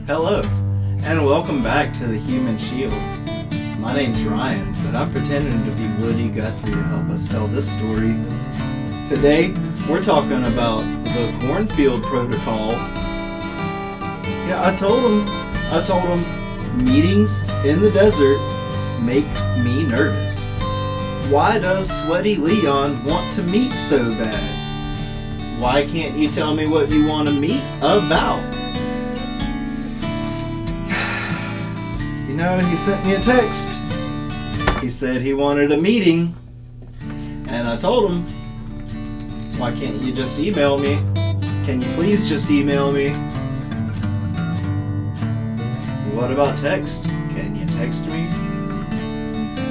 Hello, and welcome back to the Human Shield. My name's Ryan, but I'm pretending to be Woody Guthrie to help us tell this story. Today, we're talking about the Cornfield Protocol. Yeah, I told him, meetings in the desert make me nervous. Why does Sweaty Leon want to meet so bad? Why can't you tell me what you want to meet about? You know, he sent me a text. He said he wanted a meeting. And I told him, why can't you just email me? Can you please just email me? What about text? Can you text me?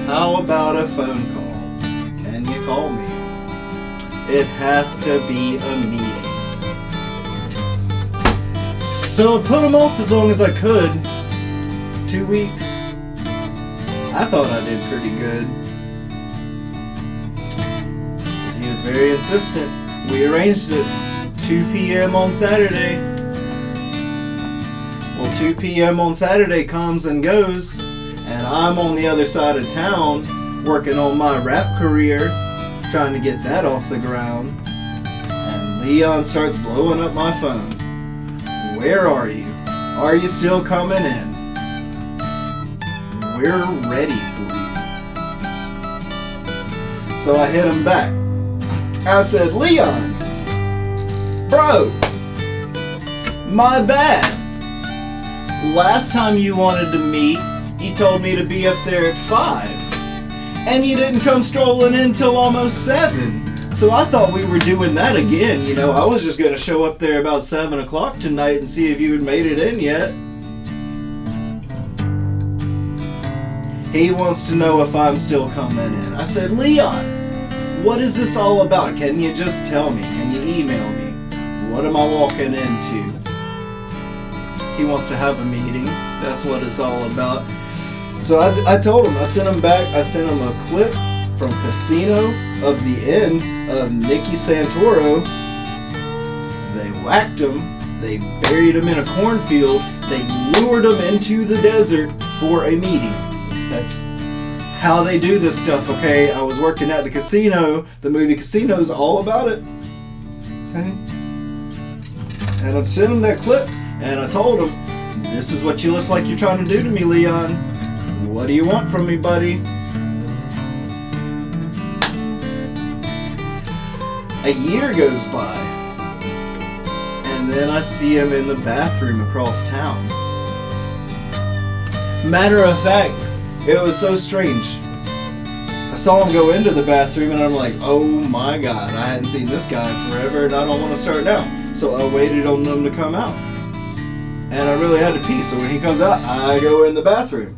How about a phone call? Can you call me? It has to be a meeting. So I put him off as long as I could. 2 weeks. I thought I did pretty good. He was very insistent. We arranged it 2 p.m. on Saturday. Well, 2 p.m. on Saturday comes and goes, and I'm on the other side of town working on my rap career, trying to get that off the ground. And Leon starts blowing up my phone. Where are you? Are you still coming in? We're ready for you. So I hit him back. I said, Leon, bro, my bad. Last time you wanted to meet, you told me to be up there at 5. And you didn't come strolling in till almost 7. So I thought we were doing that again. You know, I was just going to show up there about 7 o'clock tonight and see if you had made it in yet. He wants to know if I'm still coming in. I said, Leon, what is this all about? Can you just tell me? Can you email me? What am I walking into? He wants to have a meeting. That's what it's all about. So I told him, I sent him back, I sent him a clip from Casino of the End of Nicky Santoro. They whacked him. They buried him in a cornfield. They lured him into the desert for a meeting. That's how they do this stuff, okay? I was working at the casino. The movie Casino's all about it. Okay? And I sent him that clip, and I told him, this is what you look like you're trying to do to me, Leon. What do you want from me, buddy? A year goes by, and then I see him in the bathroom across town. Matter of fact, it was so strange. I saw him go into the bathroom and I'm like, oh my God, I hadn't seen this guy forever and I don't want to start now. So I waited on him to come out. And I really had to pee. So when he comes out, I go in the bathroom.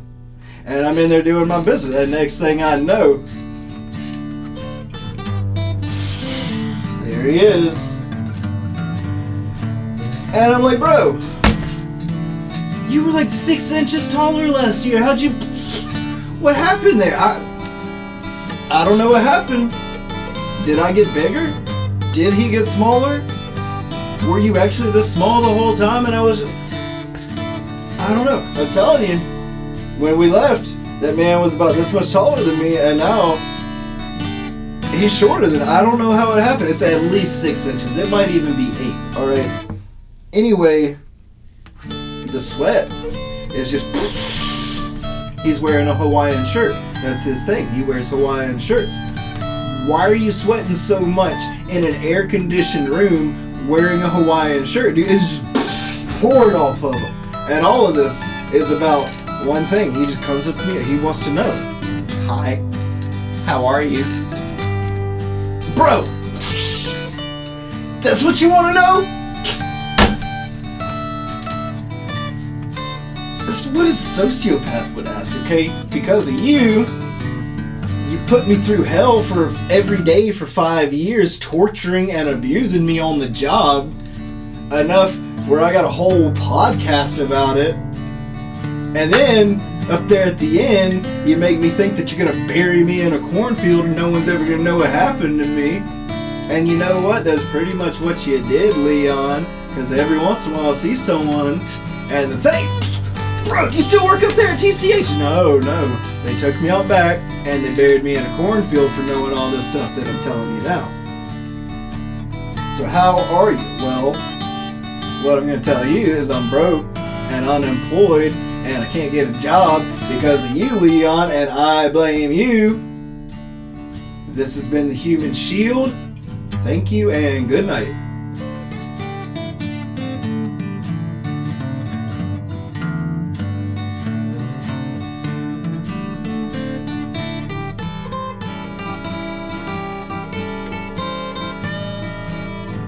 And I'm in there doing my business. And next thing I know, there he is. And I'm like, bro, you were like 6 inches taller last year. What happened there? I don't know what happened. Did I get bigger? Did he get smaller? Were you actually this small the whole time? And I don't know. I'm telling you, when we left, that man was about this much taller than me, and now he's shorter than I don't know how it happened. It's at least 6 inches. It might even be 8. All right. Anyway, the sweat is just. He's wearing a Hawaiian shirt. That's his thing. He wears Hawaiian shirts. Why are you sweating so much in an air-conditioned room wearing a Hawaiian shirt? Dude, it's just pouring off of him. And all of this is about one thing. He just comes up to me. He wants to know. Hi. How are you? Bro. That's what you want to know? This is what a sociopath would ask, okay? Because of you put me through hell for every day for 5 years, torturing and abusing me on the job. Enough where I got a whole podcast about it. And then, up there at the end, you make me think that you're going to bury me in a cornfield and no one's ever going to know what happened to me. And you know what? That's pretty much what you did, Leon. Because every once in a while I see someone and they say, bro, you still work up there at TCH? No. They took me out back and they buried me in a cornfield for knowing all this stuff that I'm telling you now. So how are you? Well, what I'm going to tell you is I'm broke and unemployed and I can't get a job because of you, Leon, and I blame you. This has been the Human Shield. Thank you and good night.